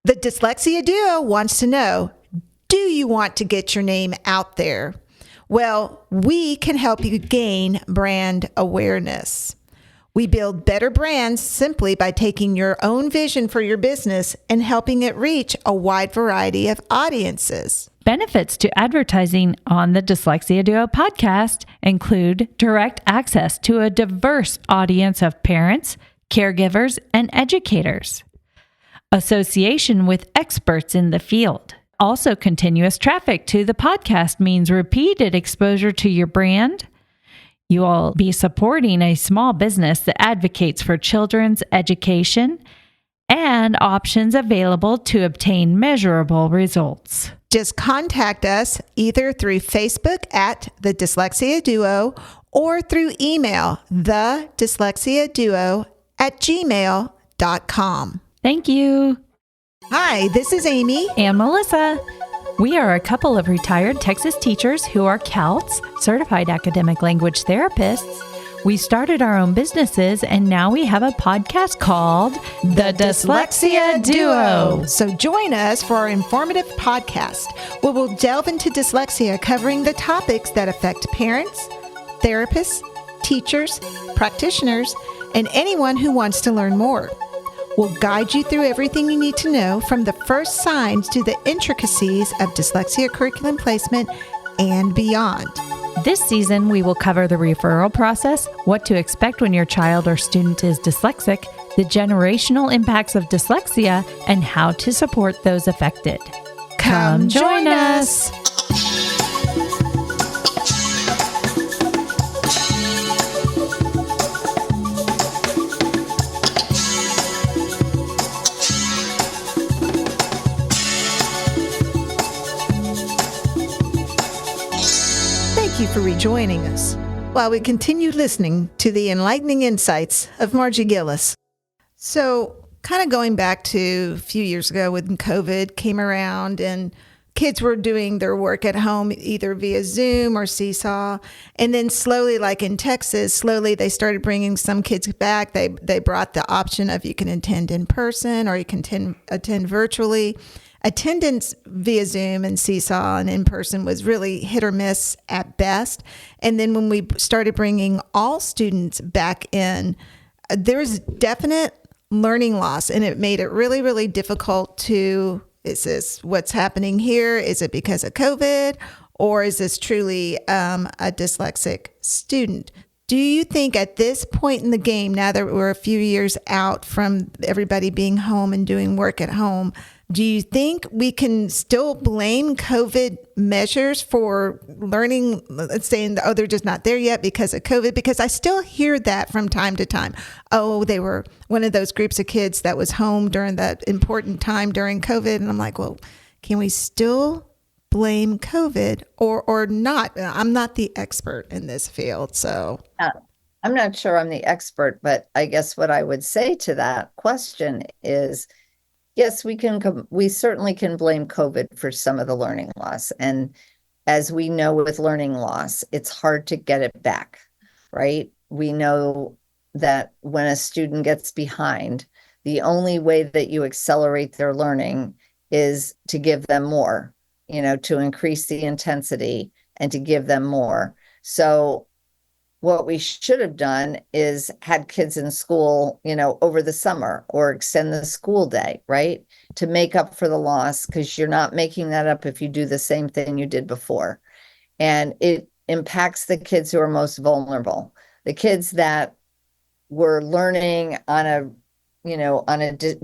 The Dyslexia Duo wants to know, do you want to get your name out there? Well, we can help you gain brand awareness. We build better brands simply by taking your own vision for your business and helping it reach a wide variety of audiences. Benefits to advertising on the Dyslexia Duo podcast include direct access to a diverse audience of parents, caregivers, and educators. Association with experts in the field. Also, continuous traffic to the podcast means repeated exposure to your brand. You will be supporting a small business that advocates for children's education and options available to obtain measurable results. Just contact us either through Facebook at The Dyslexia Duo or through email, thedyslexiaduo@gmail.com. Thank you. Hi, this is Amy And Melissa. We are a couple of retired Texas teachers who are CALTS, Certified Academic Language Therapists. We started our own businesses and now we have a podcast called The Dyslexia Duo. So join us for our informative podcast where we'll delve into dyslexia, covering the topics that affect parents, therapists, teachers, practitioners, and anyone who wants to learn more. We'll guide you through everything you need to know, from the first signs to the intricacies of dyslexia curriculum placement and beyond. This season, we will cover the referral process, what to expect when your child or student is dyslexic, the generational impacts of dyslexia, and how to support those affected. Come join us. Thank you for rejoining us while we continue listening to the enlightening insights of Margie Gillis. So, kind of going back to a few years ago when COVID came around and kids were doing their work at home either via Zoom or Seesaw. And then slowly, like in Texas, they started bringing some kids back. They brought the option of you can attend in person or you can attend virtually. Attendance via Zoom and Seesaw and in person was really hit or miss at best. And then when we started bringing all students back in, there was definite learning loss, and it made it really, really difficult to, is this what's happening here? Is it because of COVID, or is this truly a dyslexic student? Do you think at this point in the game, now that we're a few years out from everybody being home and doing work at home, do you think we can still blame COVID measures for learning, saying, oh, they're just not there yet because of COVID? Because I still hear that from time to time. Oh, they were one of those groups of kids that was home during that important time during COVID. And I'm like, well, can we still blame COVID or not? I'm not the expert in this field, so. I'm not sure I'm the expert, but I guess what I would say to that question is, yes, we certainly can blame COVID for some of the learning loss. And as we know with learning loss, it's hard to get it back, right? We know that when a student gets behind, the only way that you accelerate their learning is to give them more, to increase the intensity and to give them more. So what we should have done is had kids in school, over the summer, or extend the school day, right? To make up for the loss, because you're not making that up if you do the same thing you did before. And it impacts the kids who are most vulnerable. The kids that were learning on a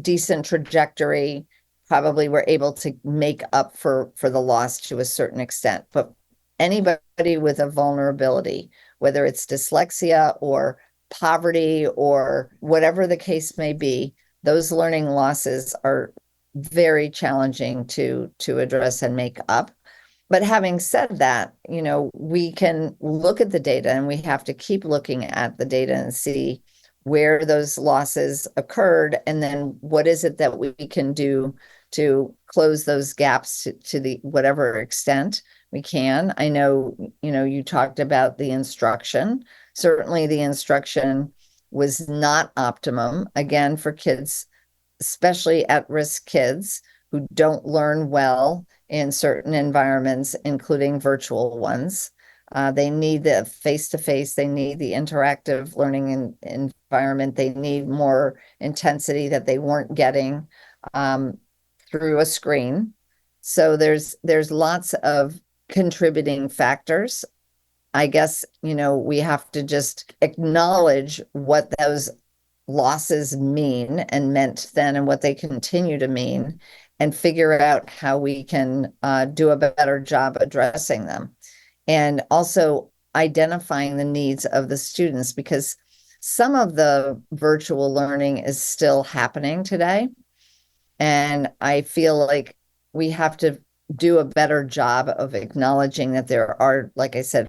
decent trajectory probably were able to make up for the loss to a certain extent. But anybody with a vulnerability, whether it's dyslexia or poverty or whatever the case may be, those learning losses are very challenging to address and make up. But having said that, we can look at the data, and we have to keep looking at the data and see where those losses occurred, and then what is it that we can do to close those gaps to the whatever extent we can. I know, you talked about the instruction. Certainly the instruction was not optimum, again, for kids especially at-risk kids who don't learn well in certain environments, including virtual ones. They need the face-to-face, they need the interactive learning environment, they need more intensity that they weren't getting through a screen. So there's lots of contributing factors. I guess, we have to just acknowledge what those losses mean and meant then and what they continue to mean, and figure out how we can do a better job addressing them. And also identifying the needs of the students, because some of the virtual learning is still happening today. And I feel like we have to do a better job of acknowledging that there are, like I said,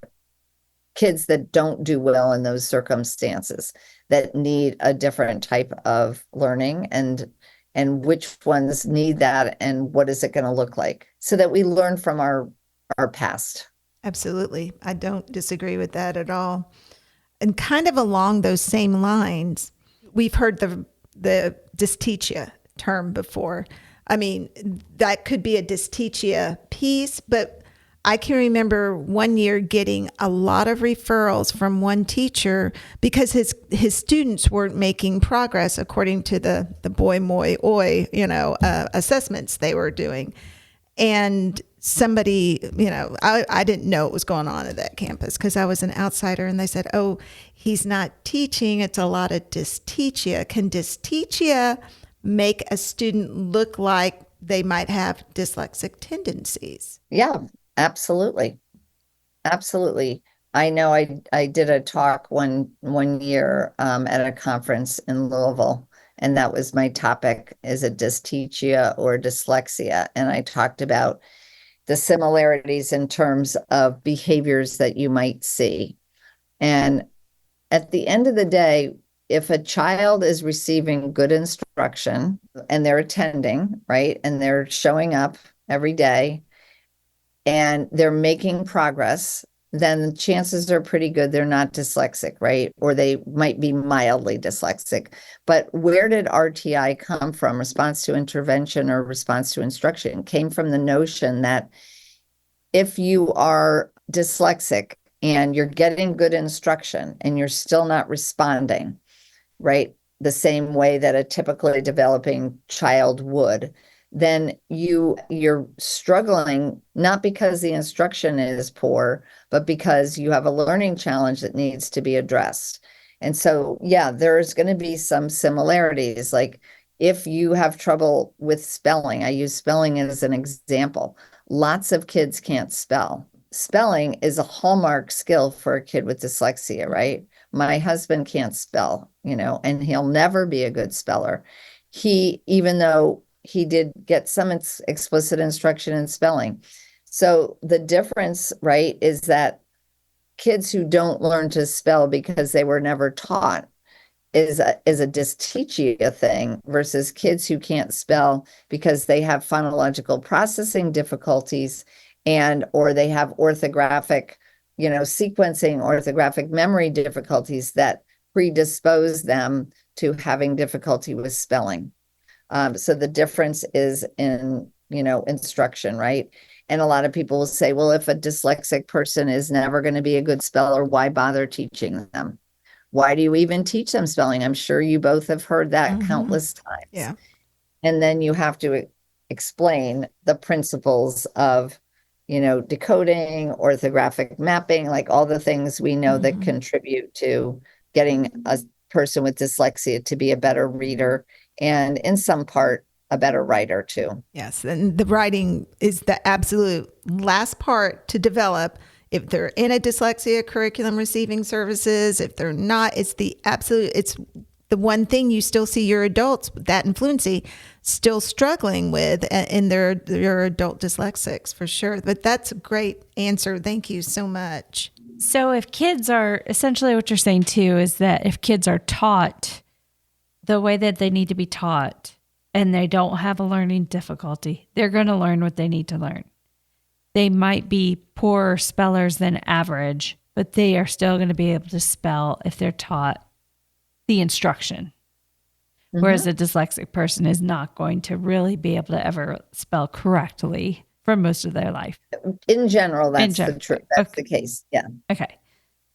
kids that don't do well in those circumstances that need a different type of learning, and which ones need that, and what is it going to look like, so that we learn from our past. Absolutely. I don't disagree with that at all. And kind of along those same lines, we've heard the dyslexia term before. I mean, that could be a dyslexia piece, but I can remember one year getting a lot of referrals from one teacher because his students weren't making progress according to the boy, moi, oi, assessments they were doing. And somebody, I didn't know what was going on at that campus because I was an outsider. And they said, oh, he's not teaching. It's a lot of dyslexia. Can dyslexia make a student look like they might have dyslexic tendencies? Yeah, absolutely. Absolutely. I know I did a talk one year at a conference in Louisville, and that was my topic, is it dyslexia or dyslexia? And I talked about the similarities in terms of behaviors that you might see. And at the end of the day, if a child is receiving good instruction and they're attending, right, and they're showing up every day and they're making progress, then the chances are pretty good they're not dyslexic, right? Or they might be mildly dyslexic. But where did RTI come from? Response to intervention or response to instruction? It came from the notion that if you are dyslexic and you're getting good instruction and you're still not responding, right, the same way that a typically developing child would, then you're struggling, not because the instruction is poor, but because you have a learning challenge that needs to be addressed. And so, yeah, there's going to be some similarities. Like if you have trouble with spelling, I use spelling as an example. Lots of kids can't spell. Spelling is a hallmark skill for a kid with dyslexia, right? My husband can't spell, and he'll never be a good speller. Even though he did get some explicit instruction in spelling. So the difference, right, is that kids who don't learn to spell because they were never taught is a dyslexia thing, versus kids who can't spell because they have phonological processing difficulties or they have orthographic, sequencing, orthographic memory difficulties that predispose them to having difficulty with spelling. So the difference is in, instruction, right? And a lot of people will say, well, if a dyslexic person is never going to be a good speller, why bother teaching them? Why do you even teach them spelling? I'm sure you both have heard that countless times. Yeah. And then you have to explain the principles of, decoding, orthographic mapping, like all the things we know that contribute to getting a person with dyslexia to be a better reader, and in some part, a better writer too. Yes. And the writing is the absolute last part to develop. If they're in a dyslexia curriculum receiving services, if they're not, it's the one thing you still see your adults with that influency still struggling with in their adult dyslexics, for sure. But that's a great answer. Thank you so much. So if kids are, essentially what you're saying too, is that if kids are taught the way that they need to be taught and they don't have a learning difficulty, they're going to learn what they need to learn. They might be poorer spellers than average, but they are still going to be able to spell if they're taught the instruction. whereas a dyslexic person is not going to really be able to ever spell correctly for most of their life. In general, that's In general. the truth. That's the case. Yeah. Okay.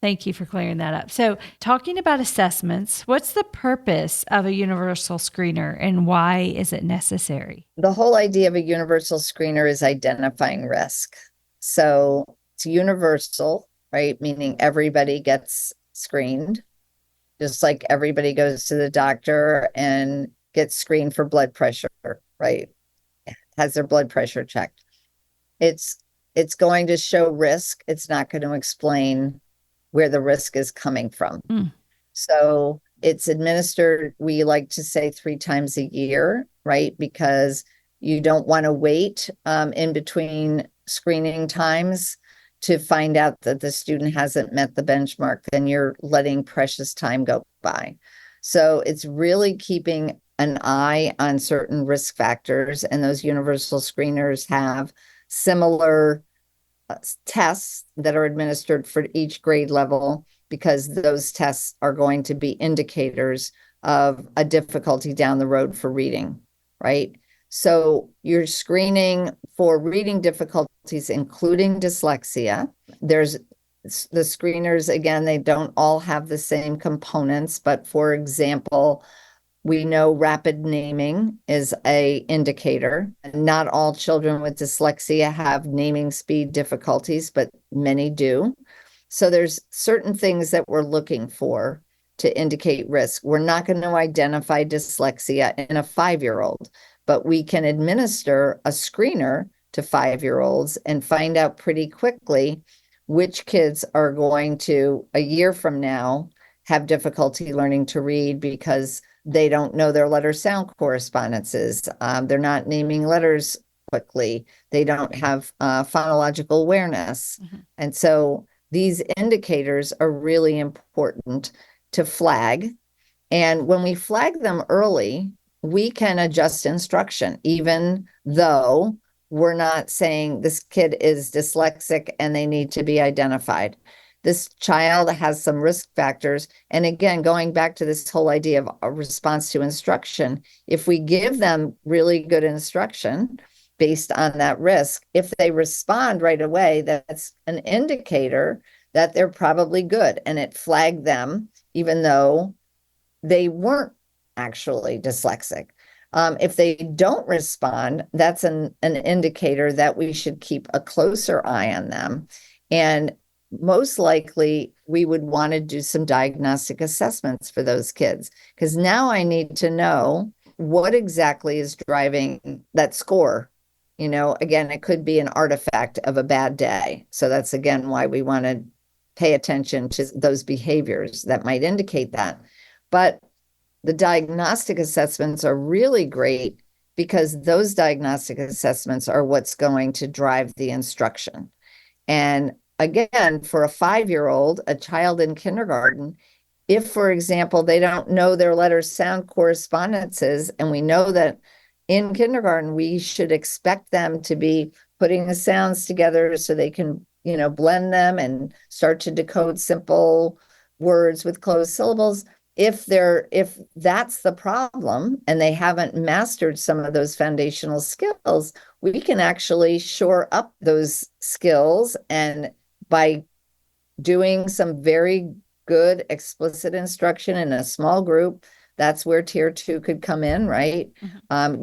Thank you for clearing that up. So, talking about assessments, what's the purpose of a universal screener and why is it necessary? The whole idea of a universal screener is identifying risk. So it's universal, right? Meaning everybody gets screened, just like everybody goes to the doctor and gets screened for blood pressure, right? Has their blood pressure checked. It's going to show risk. It's not going to explain where the risk is coming from. So it's administered, we like to say 3 times a year, right? Because you don't want to wait in between screening times to find out that the student hasn't met the benchmark, then you're letting precious time go by. So it's really keeping an eye on certain risk factors, and those universal screeners have similar tests that are administered for each grade level, because those tests are going to be indicators of a difficulty down the road for reading, right? So you're screening for reading difficulties, including dyslexia. There's the screeners, again, they don't all have the same components, but for example, we know rapid naming is an indicator. Not all children with dyslexia have naming speed difficulties, but many do. So there's certain things that we're looking for to indicate risk. We're not going to identify dyslexia in a 5-year-old, but we can administer a screener to 5-year-olds and find out pretty quickly which kids are going to, a year from now, have difficulty learning to read because they don't know their letter sound correspondences. They're not naming letters quickly. They don't have phonological awareness. And so these indicators are really important to flag. And when we flag them early, we can adjust instruction, even though we're not saying this kid is dyslexic and they need to be identified. This child has some risk factors. And again, going back to this whole idea of a response to instruction, if we give them really good instruction based on that risk, if they respond right away, that's an indicator that they're probably good. And it flagged them, even though they weren't actually dyslexic. If they don't respond, that's an indicator that we should keep a closer eye on them. And most likely we would want to do some diagnostic assessments for those kids, because now I need to know what exactly is driving that score. You know, again, it could be an artifact of a bad day. So that's, again, why we want to pay attention to those behaviors that might indicate that. But the diagnostic assessments are really great because those diagnostic assessments are what's going to drive the instruction. And again, for a 5-year-old, a child in kindergarten, if, for example, they don't know their letter sound correspondences, and we know that in kindergarten, we should expect them to be putting the sounds together so they can, you know, blend them and start to decode simple words with closed syllables. If that's the problem and they haven't mastered some of those foundational skills, we can actually shore up those skills. And by doing some very good explicit instruction in a small group, that's where tier 2 could come in, right?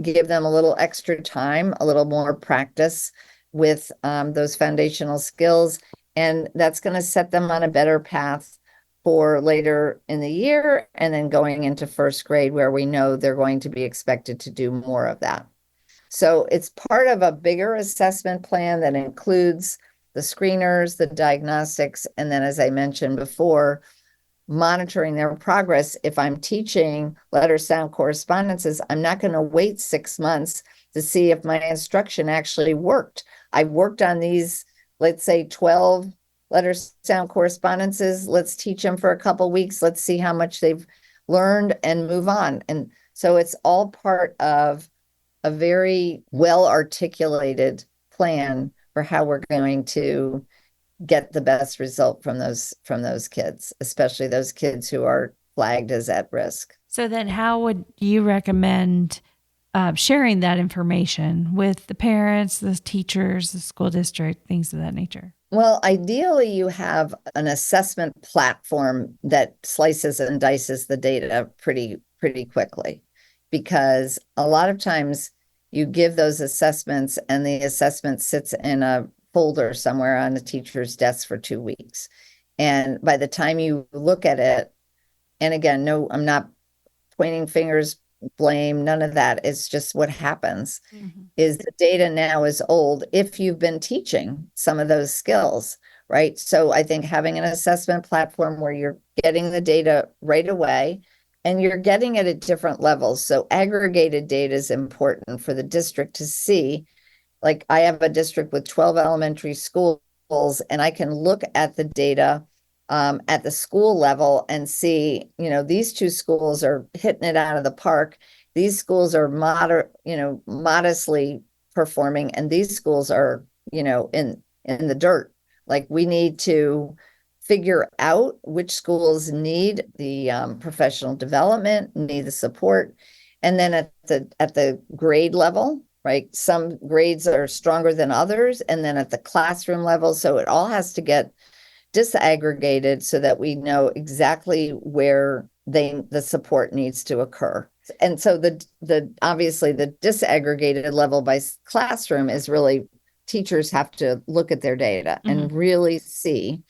Give them a little extra time, a little more practice with those foundational skills. And that's going to set them on a better path for later in the year, and then going into first grade, where we know they're going to be expected to do more of that. So it's part of a bigger assessment plan that includes the screeners, the diagnostics, and then, as I mentioned before, monitoring their progress. If I'm teaching letter sound correspondences, I'm not going to wait 6 months to see if my instruction actually worked. I've worked on these, let's say 12 letter sound correspondences. Let's teach them for a couple weeks. Let's see how much they've learned and move on. And so it's all part of a very well articulated plan for how we're going to get the best result from those kids, especially those kids who are flagged as at risk. So then how would you recommend sharing that information with the parents, the teachers, the school district, things of that nature? Well, ideally, you have an assessment platform that slices and dices the data pretty quickly, because a lot of times you give those assessments and the assessment sits in a folder somewhere on a teacher's desk for 2 weeks. And by the time you look at it, and again, no, I'm not pointing fingers, blame, none of that. It's just what happens is the data now is old if you've been teaching some of those skills, right? So I think having an assessment platform where you're getting the data right away and you're getting it at different levels. So aggregated data is important for the district to see. Like I have a district with 12 elementary schools, and I can look at the data at the school level and see, these two schools are hitting it out of the park. These schools are modestly performing, and these schools are, in the dirt. Like we need to figure out which schools need the professional development, need the support, and then at the grade level, right? Some grades are stronger than others, and then at the classroom level. So it all has to get disaggregated so that we know exactly where the support needs to occur. And so the obviously the disaggregated level by classroom is really teachers have to look at their data and really see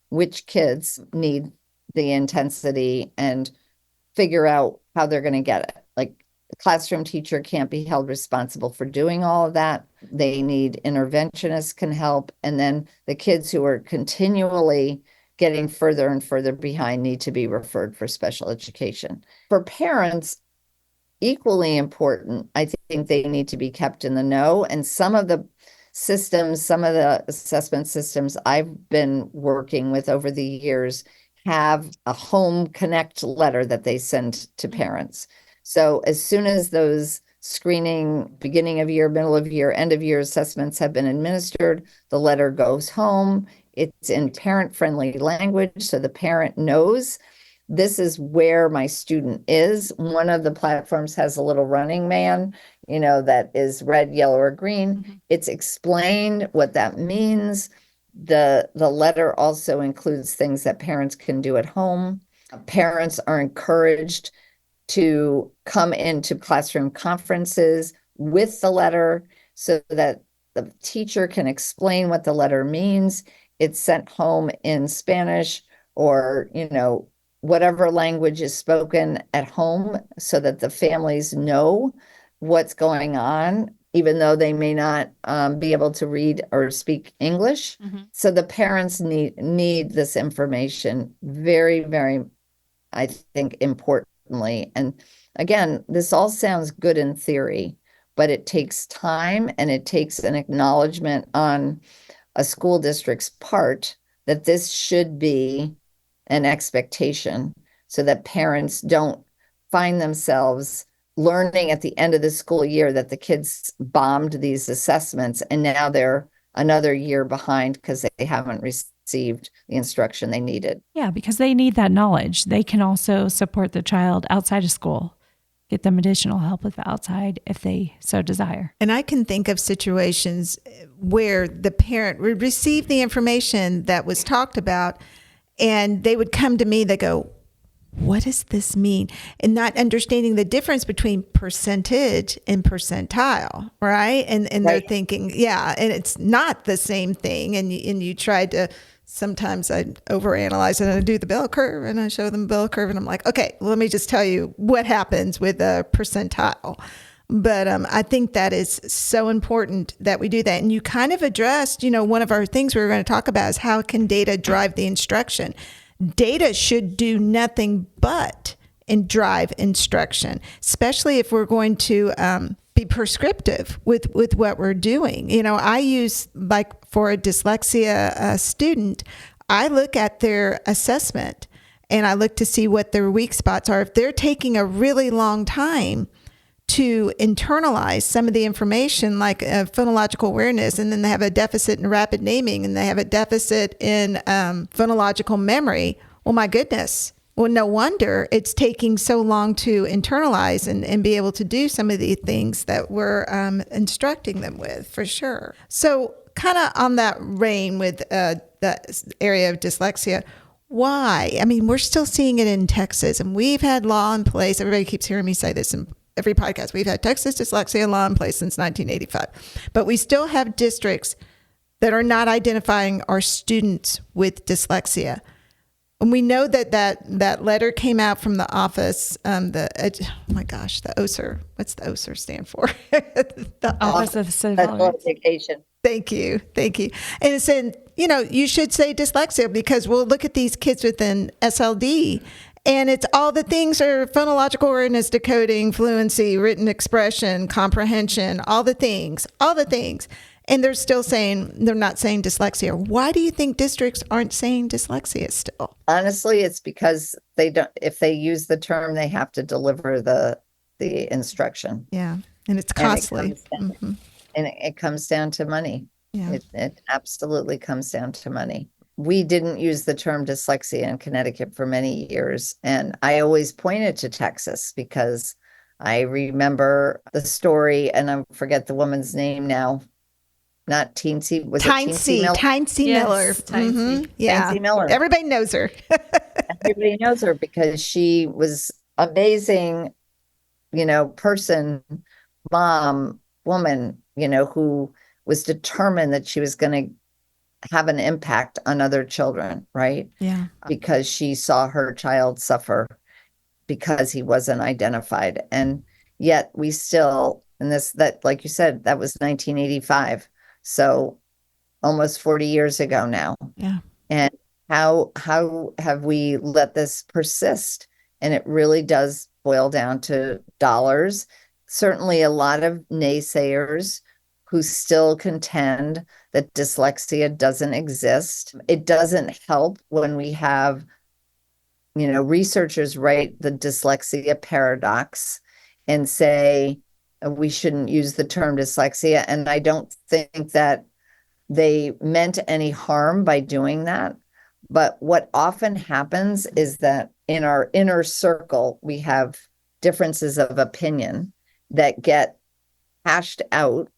which kids need the intensity and figure out how they're going to get it. Like the classroom teacher can't be held responsible for doing all of that. They need interventionists can help. And then the kids who are continually getting further and further behind need to be referred for special education. For parents, equally important, I think they need to be kept in the know. And some of the systems, some of the assessment systems I've been working with over the years have a home connect letter that they send to parents. So as soon as those screening, beginning of year, middle of year, end of year assessments have been administered, the letter goes home. It's in parent-friendly language, so the parent knows this is where my student is. One of the platforms has a little running man, that is red, yellow, or green. It's explained what that means. The letter also includes things that parents can do at home. Parents are encouraged to come into classroom conferences with the letter so that the teacher can explain what the letter means. It's sent home in Spanish or, whatever language is spoken at home so that the families know what's going on, even though they may not be able to read or speak English. So the parents need this information very, very, I think, importantly. And again, this all sounds good in theory, but it takes time and it takes an acknowledgement on a school district's part that this should be an expectation so that parents don't find themselves learning at the end of the school year that the kids bombed these assessments and now they're another year behind because they haven't received the instruction they needed. Yeah, because they need that knowledge. They can also support the child outside of school, get them additional help with the outside if they so desire. And I can think of situations where the parent would receive the information that was talked about and they would come to me, they go, what does this mean? And not understanding the difference between percentage and percentile, right? And they're thinking, yeah, and it's not the same thing. And you try to, sometimes I overanalyze it and I do the bell curve and I show them the bell curve and I'm like, okay, let me just tell you what happens with a percentile. But I think that is so important that we do that. And you kind of addressed, one of our things we were going to talk about is how can data drive the instruction? Data should do nothing but drive instruction, especially if we're going to be prescriptive with what we're doing. I use, like for a dyslexia student, I look at their assessment and I look to see what their weak spots are. If they're taking a really long time to internalize some of the information like phonological awareness, and then they have a deficit in rapid naming and they have a deficit in phonological memory. Well, my goodness, Well, no wonder it's taking so long to internalize and be able to do some of the things that we're instructing them with, for sure. So kind of on that rein with the area of dyslexia, why? I mean, we're still seeing it in Texas, and we've had law in place. Everybody keeps hearing me say this in every podcast. We've had Texas dyslexia law in place since 1985, but we still have districts that are not identifying our students with dyslexia. And we know that letter came out from the office, the OSER. What's the OSER stand for? The Office of Civil Education. Thank you. And it said, you should say dyslexia because we'll look at these kids with an SLD, and it's all the things are phonological awareness, decoding, fluency, written expression, comprehension, all the things. And they're still saying, they're not saying dyslexia. Why do you think districts aren't saying dyslexia still? Honestly, it's because they don't, if they use the term, they have to deliver the instruction. Yeah. And it's costly. And it comes down to money. Yeah. It absolutely comes down to money. We didn't use the term dyslexia in Connecticut for many years. And I always pointed to Texas because I remember the story, and I forget the woman's name now. Not Teensy, was it Teensy Miller? Tynesy Miller. Yeah. Teensy Miller. Everybody knows her. Everybody knows her because she was amazing, person, mom, woman, who was determined that she was going to have an impact on other children, right? Yeah. Because she saw her child suffer because he wasn't identified. And yet we still, like you said, that was 1985. So almost 40 years ago now. Yeah. And how have we let this persist? And it really does boil down to dollars. Certainly a lot of naysayers who still contend that dyslexia doesn't exist. It doesn't help when we have, researchers write the dyslexia paradox and say, we shouldn't use the term dyslexia. And I don't think that they meant any harm by doing that. But what often happens is that in our inner circle, we have differences of opinion that get hashed out,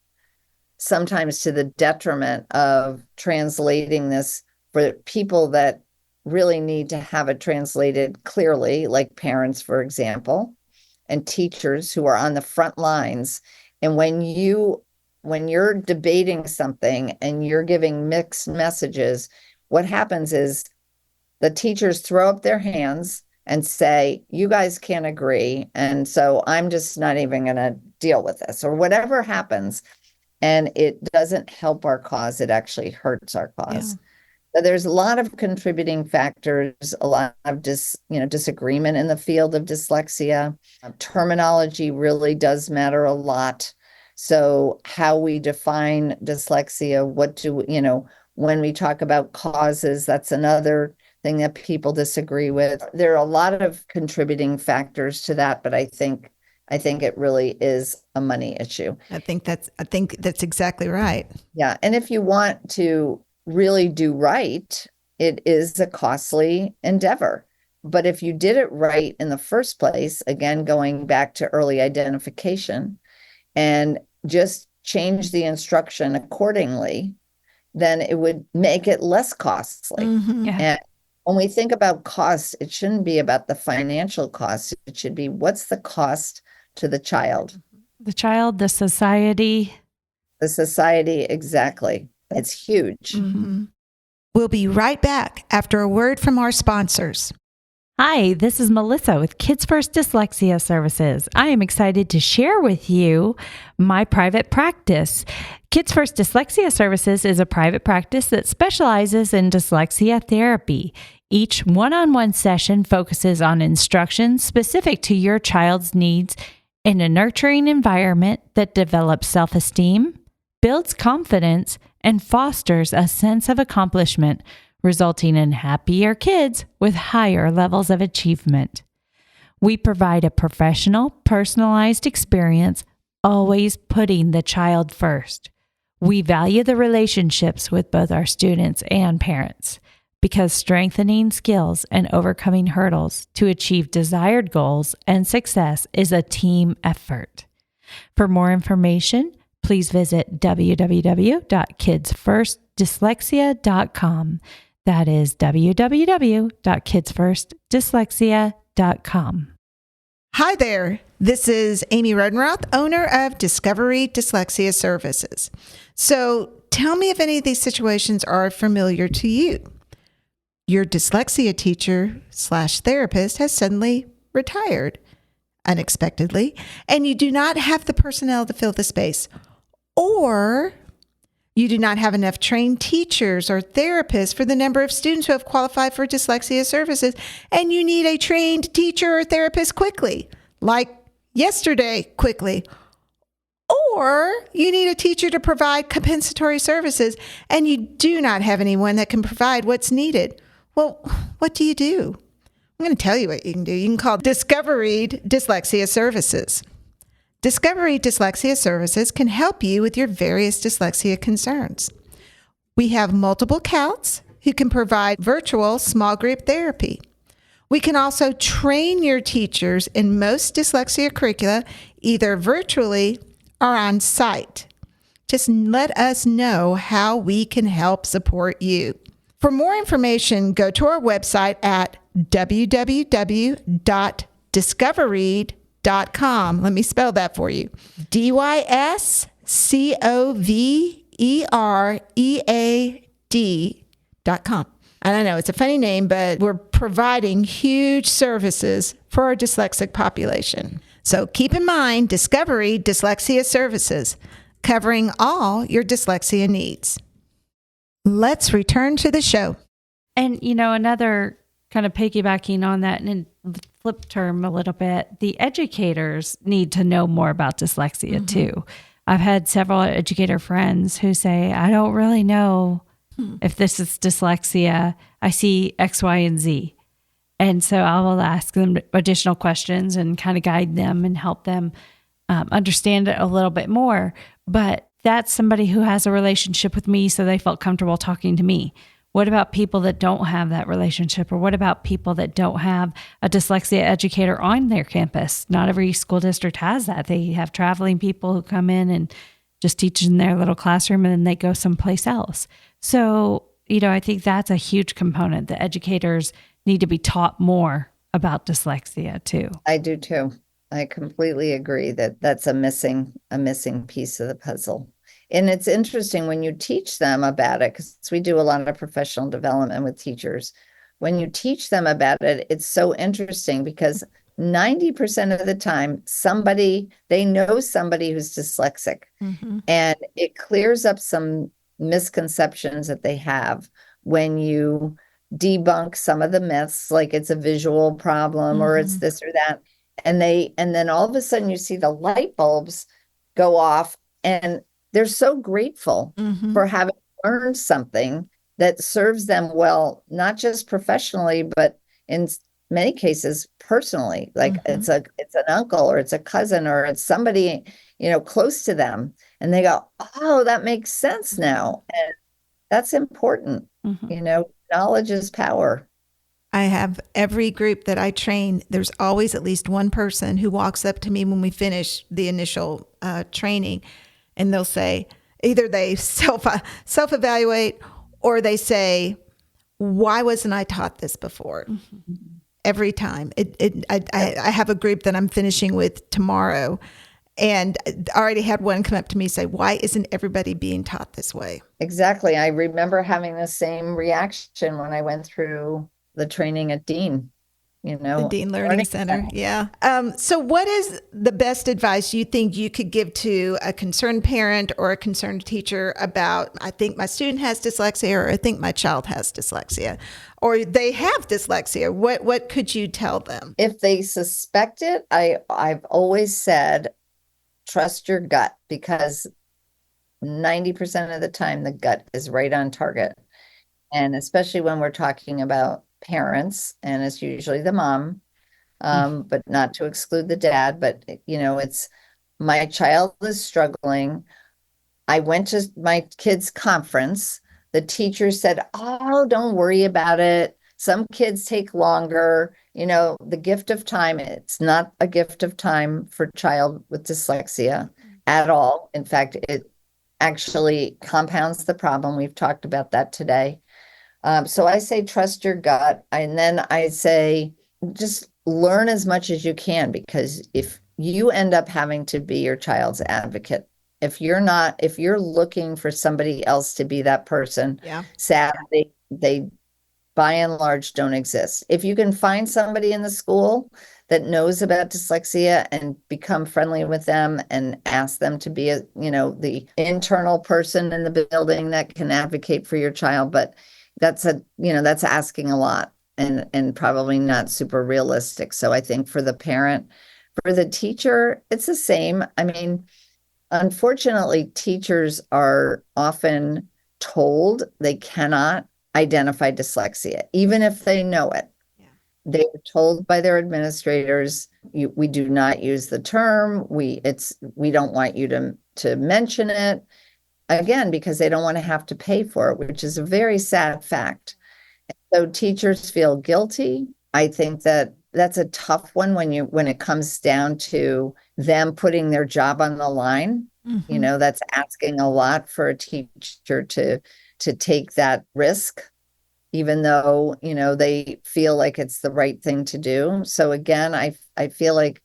sometimes to the detriment of translating this for people that really need to have it translated clearly, like parents, for example, and teachers who are on the front lines. And when you're debating something and you're giving mixed messages, what happens is the teachers throw up their hands and say, you guys can't agree. And so I'm just not even going to deal with this, or whatever happens. And it doesn't help our cause. It actually hurts our cause. Yeah. So there's a lot of contributing factors, a lot of disagreement in the field of dyslexia. Terminology really does matter a lot. So how we define dyslexia, when we talk about causes, that's another thing that people disagree with. There are a lot of contributing factors to that, but I think it really is a money issue. I think that's exactly right. Yeah. And if you want to really do right, it is a costly endeavor. But if you did it right in the first place, again, going back to early identification and just change the instruction accordingly, then it would make it less costly. Mm-hmm. Yeah. And when we think about cost, it shouldn't be about the financial cost. It should be, what's the cost to the child? The child, the society. The society, exactly. It's huge. Mm-hmm. We'll be right back after a word from our sponsors. Hi, this is Melissa with Kids First Dyslexia Services. I am excited to share with you my private practice. Kids First Dyslexia Services is a private practice that specializes in dyslexia therapy. Each one-on-one session focuses on instruction specific to your child's needs in a nurturing environment that develops self-esteem, builds confidence, and fosters a sense of accomplishment, resulting in happier kids with higher levels of achievement. We provide a professional, personalized experience, always putting the child first. We value the relationships with both our students and parents. because strengthening skills and overcoming hurdles to achieve desired goals and success is a team effort. For more information, please visit www.kidsfirstdyslexia.com. That is www.kidsfirstdyslexia.com. Hi there. This is Amy Rodenroth, owner of Discovery Dyslexia Services. So tell me if any of these situations are familiar to you. Your dyslexia teacher/therapist has suddenly retired unexpectedly, and you do not have the personnel to fill the space. Or you do not have enough trained teachers or therapists for the number of students who have qualified for dyslexia services, and you need a trained teacher or therapist quickly, like yesterday quickly. Or you need a teacher to provide compensatory services, and you do not have anyone that can provide what's needed. Well, what do you do? I'm going to tell you what you can do. You can call Discovery Dyslexia Services. Discovery Dyslexia Services can help you with your various dyslexia concerns. We have multiple CALTs who can provide virtual small group therapy. We can also train your teachers in most dyslexia curricula, either virtually or on site. Just let us know how we can help support you. For more information, go to our website at www.discovereed.com. Let me spell that for you. DYSCOVEREAD.com. And I know it's a funny name, but we're providing huge services for our dyslexic population. So keep in mind, Discovery Dyslexia Services, covering all your dyslexia needs. Let's return to the show. And, another kind of piggybacking on that and flip term a little bit, the educators need to know more about dyslexia too. I've had several educator friends who say, I don't really know if this is dyslexia. I see X, Y, and Z. And so I will ask them additional questions and kind of guide them and help them understand it a little bit more. But that's somebody who has a relationship with me, so they felt comfortable talking to me. What about people that don't have that relationship? Or what about people that don't have a dyslexia educator on their campus? Not every school district has that. They have traveling people who come in and just teach in their little classroom and then they go someplace else. So, I think that's a huge component. The educators need to be taught more about dyslexia too. I do too. I completely agree that that's a missing piece of the puzzle. And it's interesting when you teach them about it, because we do a lot of professional development with teachers. When you teach them about it, it's so interesting because 90% of the time, they know somebody who's dyslexic, and it clears up some misconceptions that they have when you debunk some of the myths, like it's a visual problem or it's this or that. And then all of a sudden you see the light bulbs go off and they're so grateful for having learned something that serves them well, not just professionally, but in many cases personally. Like it's an uncle or it's a cousin or it's somebody, close to them. And they go, oh, that makes sense now. And that's important. Knowledge is power. I have every group that I train, there's always at least one person who walks up to me when we finish the initial training, and they'll say, either they self-evaluate or they say, why wasn't I taught this before? Every time. I have a group that I'm finishing with tomorrow, and I already had one come up to me and say, why isn't everybody being taught this way? Exactly. I remember having the same reaction when I went through the training at Dean. The Dean Learning Center. Yeah. So what is the best advice you think you could give to a concerned parent or a concerned teacher about, I think my student has dyslexia, or I think my child has dyslexia, or they have dyslexia? What could you tell them? If they suspect it, I've always said, trust your gut, because 90% of the time the gut is right on target. And especially when we're talking about parents, and it's usually the mom, but not to exclude the dad, but it's my child is struggling. I went to my kid's conference. the teacher said, oh, don't worry about it. Some kids take longer. The gift of time, it's not a gift of time for a child with dyslexia at all. In fact, it actually compounds the problem. We've talked about that today. So I say trust your gut. And then I say just learn as much as you can, because if you end up having to be your child's advocate, if you're looking for somebody else to be that person, sadly, they by and large don't exist. If you can find somebody in the school that knows about dyslexia and become friendly with them and ask them to be the internal person in the building that can advocate for your child, but that's asking a lot and probably not super realistic. So I think for the parent, for the teacher, it's the same. I mean, unfortunately, teachers are often told they cannot identify dyslexia, even if they know it. Yeah. They are told by their administrators, we do not use the term. We don't want you to mention it, again, because they don't want to have to pay for it, which is a very sad fact. So teachers feel guilty. I think that's a tough one when it comes down to them putting their job on the line. Mm-hmm. That's asking a lot for a teacher to take that risk, even though, they feel like it's the right thing to do. So again, I feel like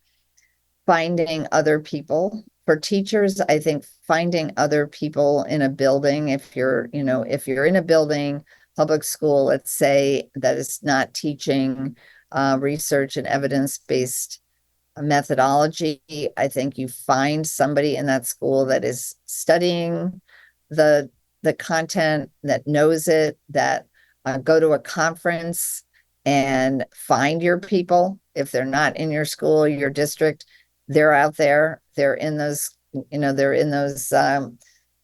finding other people for teachers, I think finding other people in a building, if you're in a building, public school, let's say, that is not teaching research and evidence-based methodology, I think you find somebody in that school that is studying the content, that knows it, that go to a conference and find your people. If they're not in your school, your district, they're out there. They're in those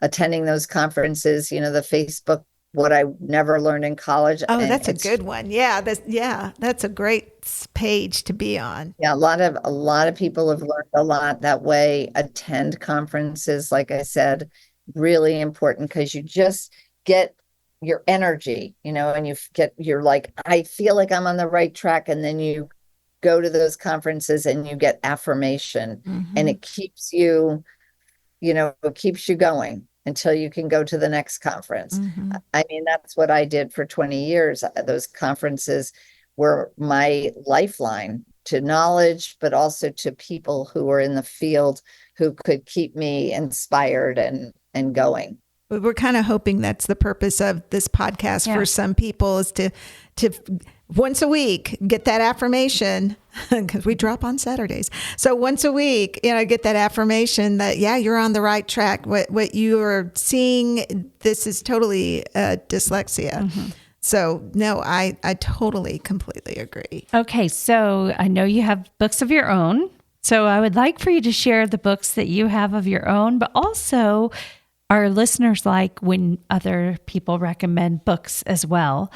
attending those conferences. The Facebook, what I never learned in college. Oh, that's a good one. Yeah, that's a great page to be on. Yeah, a lot of people have learned a lot that way. Attend conferences, like I said, really important, because you just get your energy, and you're like, I feel like I'm on the right track. And then you go to those conferences and you get affirmation, mm-hmm. and it keeps you going until you can go to the next conference. Mm-hmm. I mean, that's what I did for 20 years. Those conferences were my lifeline to knowledge, but also to people who were in the field who could keep me inspired and going. We're kind of hoping that's the purpose of this podcast for some people, is to once a week get that affirmation, because we drop on Saturdays. So once a week, get that affirmation that, you're on the right track. What you are seeing, this is totally dyslexia. Mm-hmm. So no, I totally, completely agree. Okay. So I know you have books of your own. So I would like for you to share the books that you have of your own, but also our listeners like when other people recommend books as well,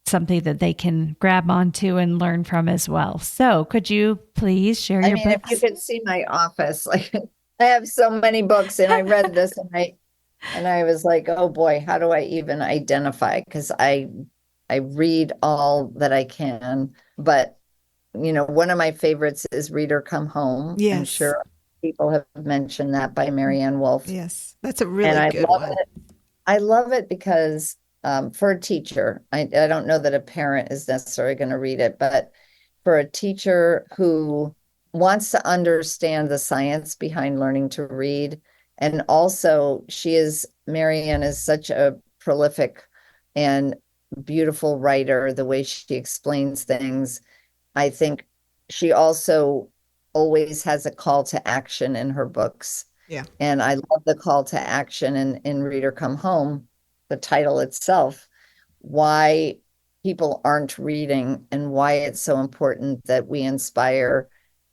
something that they can grab onto and learn from as well. So could you please share your books? If you could see my office, like I have so many books, and I read this and I was like, oh boy, how do I even identify? Because I read all that I can, but one of my favorites is Reader Come Home. Yes. I'm sure people have mentioned that, by Marianne Wolf. Yes, that's a really good one. I love it because for a teacher, I don't know that a parent is necessarily going to read it, but for a teacher who wants to understand the science behind learning to read, and also Marianne is such a prolific and beautiful writer, the way she explains things. I think she also always has a call to action in her books. Yeah. And I love the call to action in Reader Come Home, the title itself, why people aren't reading and why it's so important that we inspire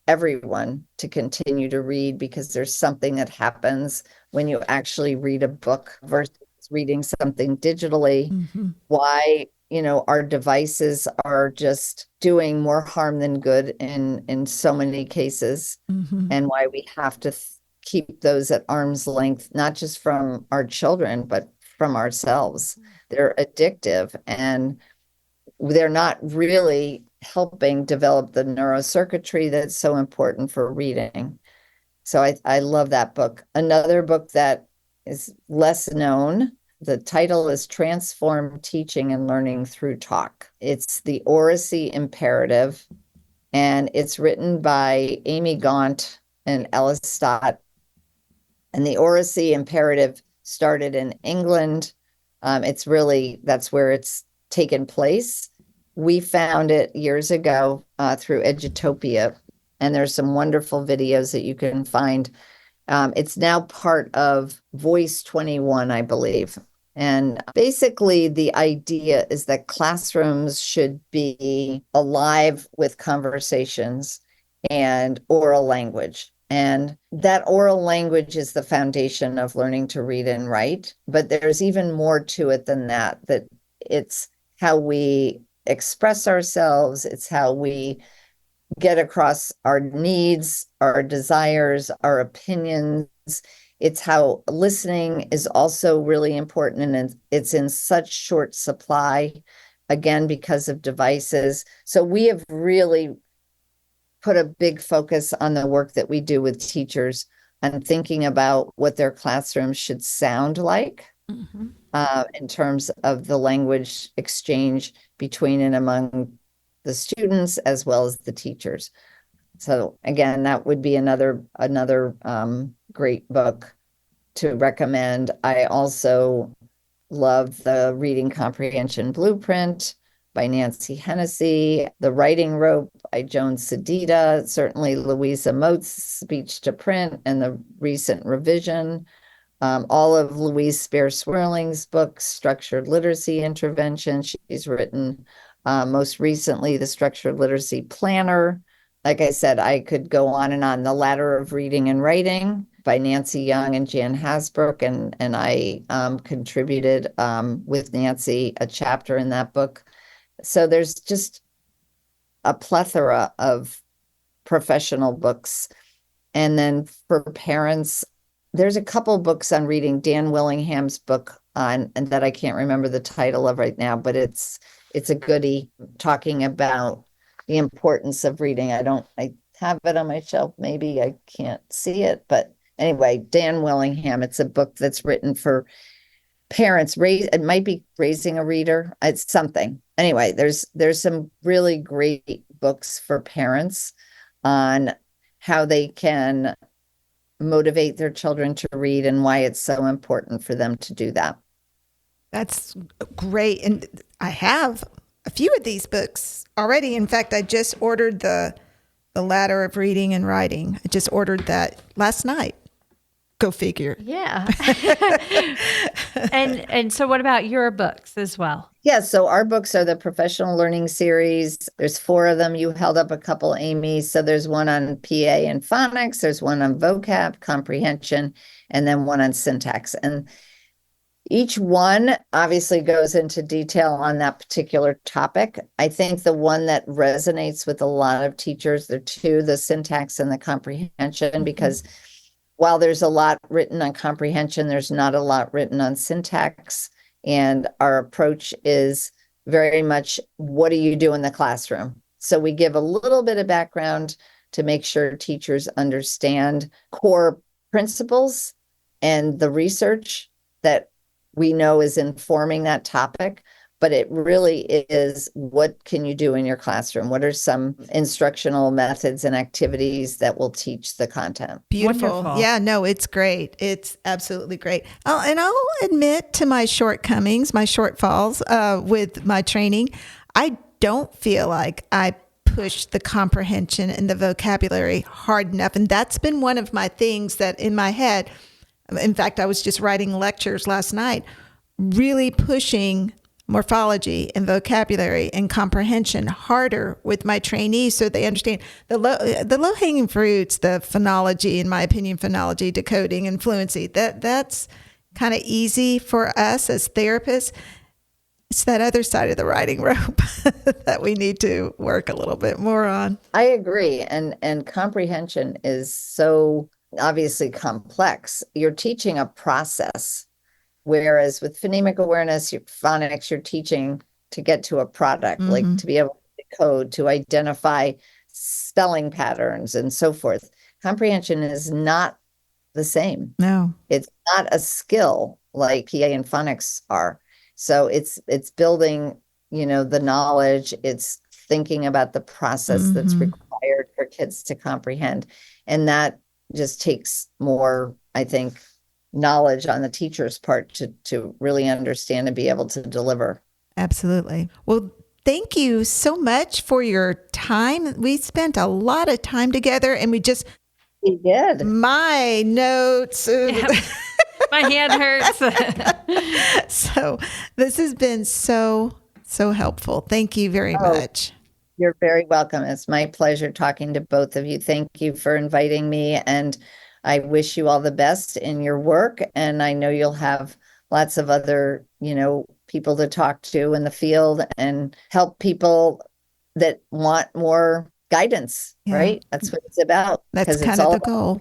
everyone to continue to read, because there's something that happens when you actually read a book versus reading something digitally. Mm-hmm. Why our devices are just doing more harm than good in so many cases, mm-hmm. and why we have to keep those at arm's length, not just from our children, but from ourselves. They're addictive, and they're not really helping develop the neurocircuitry that's so important for reading. So I love that book. Another book that is less known, the title is Transform Teaching and Learning Through Talk. It's the Oracy Imperative, and it's written by Amy Gaunt and Ellis Stott. And the Oracy Imperative started in England. That's where it's taken place. We found it years ago through Edutopia, and there's some wonderful videos that you can find. It's now part of Voice 21, I believe. And basically, the idea is that classrooms should be alive with conversations and oral language. And that oral language is the foundation of learning to read and write. But there's even more to it than that it's how we express ourselves, it's how we get across our needs, our desires, our opinions. It's how listening is also really important, and it's in such short supply, again, because of devices. So we have really put a big focus on the work that we do with teachers and thinking about what their classrooms should sound like in terms of the language exchange between and among the students as well as the teachers. So again, that would be another great book to recommend. I also love the Reading Comprehension Blueprint by Nancy Hennessy, The Writing Rope by Joan Sedita, certainly Louisa Moat's Speech to Print and the recent revision. All of Louise Spear-Swirling's books, Structured Literacy Intervention. She's written most recently the Structured Literacy Planner. Like I said, I could go on and on. The Ladder of Reading and Writing by Nancy Young and Jan Hasbrook, and I contributed with Nancy a chapter in that book. So there's just a plethora of professional books. And then for parents, there's a couple books on reading. Dan Willingham's book and that I can't remember the title of right now, but it's a goodie talking about the importance of reading. I have it on my shelf. Maybe I can't see it, but anyway, Dan Willingham. It's a book that's written for parents. It might be Raising a Reader. It's something. Anyway, there's some really great books for parents on how they can motivate their children to read and why it's so important for them to do that. That's great. And I have a few of these books already. In fact, I just ordered the Ladder of Reading and Writing. I just ordered that last night. Go figure. Yeah. And so what about your books as well? Yeah, so our books are the Professional Learning Series. There's 4 of them. You held up a couple, Amy. So there's one on PA and phonics. There's one on vocab, comprehension, and then one on syntax. And each one obviously goes into detail on that particular topic. I think the one that resonates with a lot of teachers, there are 2, the syntax and the comprehension, because while there's a lot written on comprehension, there's not a lot written on syntax. And our approach is very much, what do you do in the classroom? So we give a little bit of background to make sure teachers understand core principles and the research that we know is informing that topic. But it really is, what can you do in your classroom? What are some instructional methods and activities that will teach the content? Beautiful. Wonderful. Yeah, no, it's great. It's absolutely great. And I'll admit to my shortcomings, my shortfalls with my training. I don't feel like I push the comprehension and the vocabulary hard enough. And that's been one of my things that in my head, in fact, I was just writing lectures last night, really pushing morphology and vocabulary and comprehension harder with my trainees so they understand the low-hanging fruits, the phonology, in my opinion, phonology, decoding, and fluency. That's kind of easy for us as therapists. It's that other side of the writing rope that we need to work a little bit more on. I agree. And comprehension is so obviously complex. You're teaching a process. Whereas with phonemic awareness, phonics, you're teaching to get to a product, like to be able to decode, to identify spelling patterns and so forth. Comprehension is not the same. No. It's not a skill like PA and phonics are. So it's building, the knowledge. It's thinking about the process that's required for kids to comprehend. And that just takes more, I think, knowledge on the teacher's part to really understand and be able to deliver. Absolutely. Well, thank you so much for your time. We spent a lot of time together, and we did. My notes. My hand hurts. So this has been so helpful. Thank you very much. You're very welcome. It's my pleasure talking to both of you. Thank you for inviting me, and I wish you all the best in your work. And I know you'll have lots of other, people to talk to in the field and help people that want more guidance, right? That's what it's about. That's kind of the goal.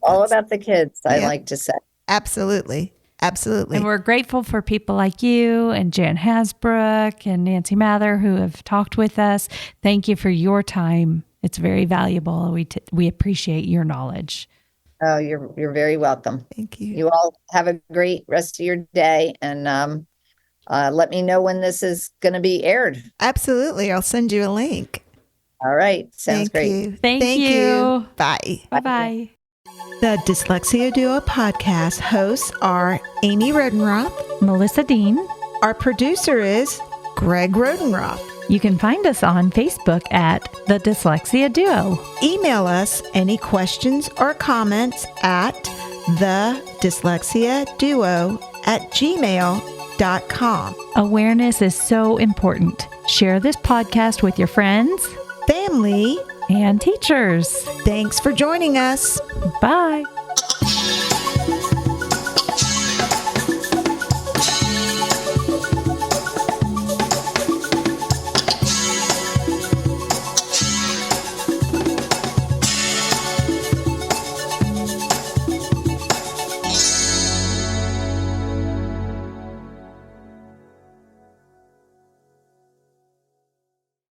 All about the kids, I like to say. Absolutely. Absolutely. And we're grateful for people like you and Jan Hasbrook and Nancy Mather who have talked with us. Thank you for your time. It's very valuable. We appreciate your knowledge. Oh, you're very welcome. Thank you. You all have a great rest of your day, and let me know when this is going to be aired. Absolutely. I'll send you a link. All right. Sounds great. You. Thank you. Bye. Bye-bye. The Dyslexia Duo podcast hosts are Amy Rodenroth, Melissa Dean. Our producer is Greg Rodenroth. You can find us on Facebook at The Dyslexia Duo. Email us any questions or comments at thedyslexiaduo@gmail.com. Awareness is so important. Share this podcast with your friends, family, and teachers. Thanks for joining us. Bye.